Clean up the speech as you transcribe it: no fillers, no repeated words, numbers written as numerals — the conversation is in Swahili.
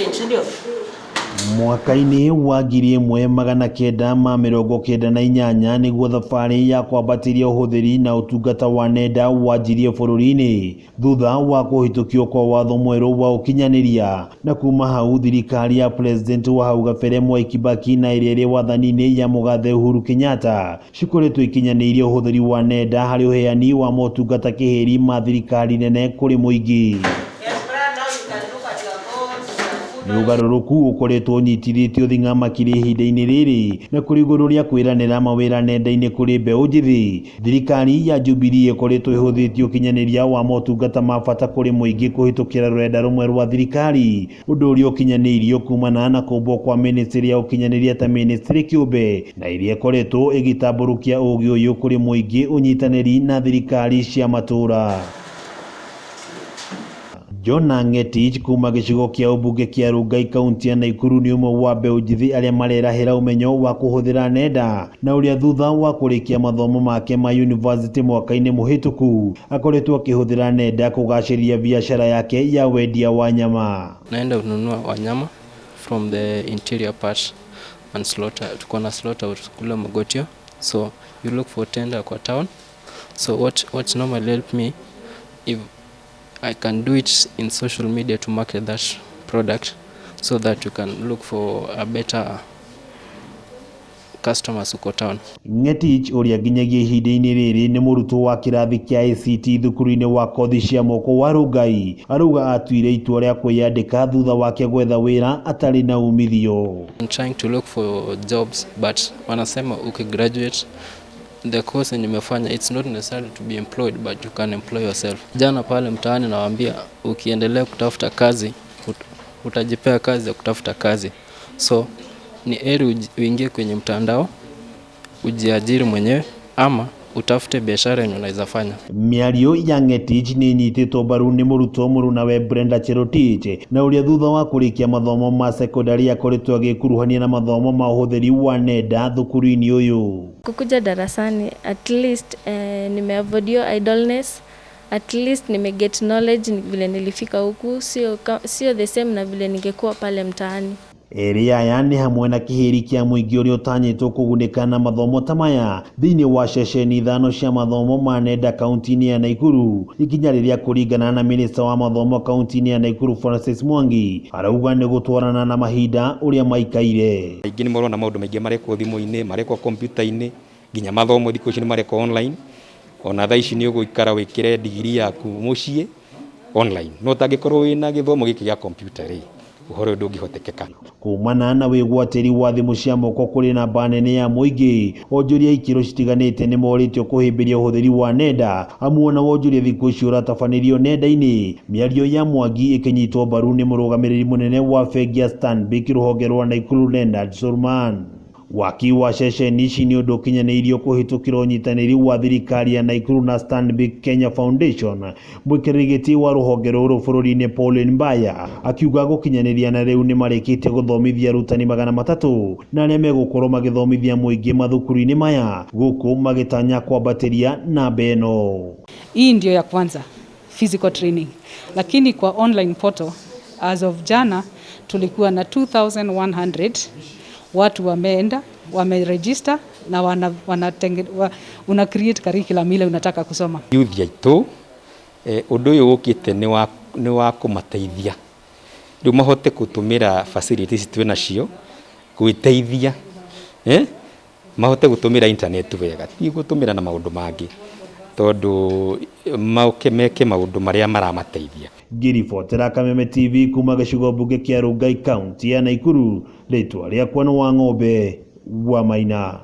change ndio. Mwaka-inĩ wa 1998 nĩguo thabarĩ ya kwambatĩria ũhũthĩri na ũtungata wa nenda wanjirie bũrũri-inĩ thutha wa kũhĩtũkio kwa watho mwerũ wa ũkinyanĩria, na kuma hau thirikari ya president wa hau gabere Mwai Kibaki na ĩrĩa ĩrĩ wathani-inĩ ya mũgathe Uhuru Kenyatta cikoretwo ikinyanĩirie ũhũthĩri wa nenda harĩ ũheani wa motungata kĩhĩri ma thirikari nene kũrĩ mũingĩ. Ũgarũrũku ũkoretwo ũnyitithĩtio thing'a makĩria ihinda-inĩ rĩrĩ na kũrĩ igũrũ rĩa kwĩranĩra mawĩra nenda-inĩ kũrĩ mbeũ njĩthĩ. Thirikari ya Jubilee ĩkoretwo ĩhũthĩtie ũkinyanĩria wa motungata ma bata kũrĩ mũingĩ kũhĩtũkĩra rũrenda rũmwe rwa thirikari, ũndũ ũrĩa ũkinyanĩirio kumana na kũmbwo kwa ministry ya ũkinyanĩria ta ministry kĩũmbe, na ĩrĩa ĩkoretwo ĩgĩtambũrũkia ũũgĩ ũyũ kũrĩ mũingĩ ũnyitanĩri na thirikari cia matũũra. John Ngetich kuma gĩcigo kĩa ũmbunge kĩa Rungai kaunti ya Naikuru nĩ ũmwe wa mbeũ njĩthĩ arĩa marerahĩra ũmenyo wa kũhũthĩra nenda, na ũrĩa thutha wa kũrĩkia mathomo make ma university mwaka-inĩ mũhĩtũku akoretwo akĩhũthĩra nenda kũgacĩria biacara yake ya wendia wa nyama. Naenda kununua wanyama from the interior part and slaughter. Tuko na slaughter kule Mogotio, so you look for tender kwa town. So what normally help me if I can do it in social media to market that product so that you can look for a better customers uko town. Ngetich ũrĩa nginyagia ihinda-inĩ rĩrĩ nĩ mũrutwo wa kĩrathi kĩa ICT thukuru-inĩ wa kothi cia moko wa Rungai, arauga atuire itua rĩa kwĩyandĩka thutha wake gwetha wĩra atarĩ na umithio. I'm trying to look for jobs but wanasema ukigraduate the course nimefanya it's not necessary to be employed but you can employ yourself. Jana pale mtaani nawaambia ukiendelea kutafuta kazi utajipea kazi ya kutafuta kazi, so ni heri uingie kwenye mtandao ujiajiri mwenyewe ama utafute biashara yenye unaweza fanya. Mĩario ya Ngetich nĩ nyitĩtwo mbaru nĩ mũrutwo mũrũnawe Brenda Cherotich, na ũrĩa thutha wa kũrĩkia mathomo ma secondary akoretwo agĩkuruhania na mathomo ma ũhũthĩri wa nenda thukuru-inĩ ũyũ. Kukuja darasani at least nimeavoid idleness, at least nimeget knowledge vile nilifika huku, sio the same na vile ningekuwa pale mtaani. Eri aya nĩ hamwe na kĩhĩri kĩa mũingĩ ũrĩa ũtanyĩtwo kũgunĩka na mathomo ta maya thĩinĩ wa ceceni 5 cia mathomo ma nenda kaunti-inĩ ya Naikuru, ikinya rĩrĩa kũringana na minista wa mathomo kaunti-inĩ ya Naikuru Francis Mwangi arauga nĩ gũtwarana na mahinda ũrĩa maikaire. Aingĩ nĩ marona maũndũ maingĩ marekwo thimũ-inĩ, marekwo kompiuta-inĩ, nginya mathomo thikũ ici nĩ marekwo online. Ona thaa ici nĩ ũgũikara wĩkĩre degree yaku mũciĩ online, no ũtangĩkorwo wĩna gĩthomo gĩkĩ gĩa kompiuta rĩ ũhoro ndũngĩhotekeka. Kumana na wĩgwatĩri wa thimũ cia moko kũrĩ namba nene ya mũingĩ, onjoria ikĩro citiganĩte nĩ morĩtio kũhĩmbĩria ũhũthĩri wa nenda, amu ona wonjoria thikũ ici ũratabanĩrio nenda-inĩ. Mĩario ya Mwangi ĩkĩnyitwo mbaru nĩ mũrũgamĩrĩri mũnene wa bengi ya Stanbic rũhonge rwa Naikuru Leonard Solomon. Waki wa ceceni ici nĩ ũndũ ũkinyanĩirio kũhĩtũkĩra ũnyitanĩri wa thirikari ya Naikuru na Stanbic Kenya Foundation. Mwĩkĩrĩri gĩtĩ wa rũhonge rũrũ bũrũri-inĩ Pauline Mbaya akiuga gũkinyanĩria na rĩu nĩ marĩkĩtie gũthomithia arutani 300 na arĩa megũkorwo magĩthomithia mũingĩ mathukuru-inĩ maya, gũkũ magĩtanya kwambatĩria namba ĩno. Hii ndio ya kwanza physical training, lakini kwa online portal as of jana tulikuwa na 2100 watu wameenda wameregister na una create curriculum ile unataka kusoma. Youth yaitũ ũndũ ũyũ ũkĩte nĩ wa kũmateithia rĩu mahote gũtũmĩra facilities twĩ nacio gwĩteithia, mahote gũtũmĩra internet wega, ti gũtũmĩra na maũndũ mangĩ, tondũ meke maũndũ marĩa maramateithia. Ngĩribotera Kameme TV kuma gĩcigo mbunge kĩa Rungai kaunti ya Naikuru, rĩtwa rĩakwa nĩ Wang'ombe wa Maina.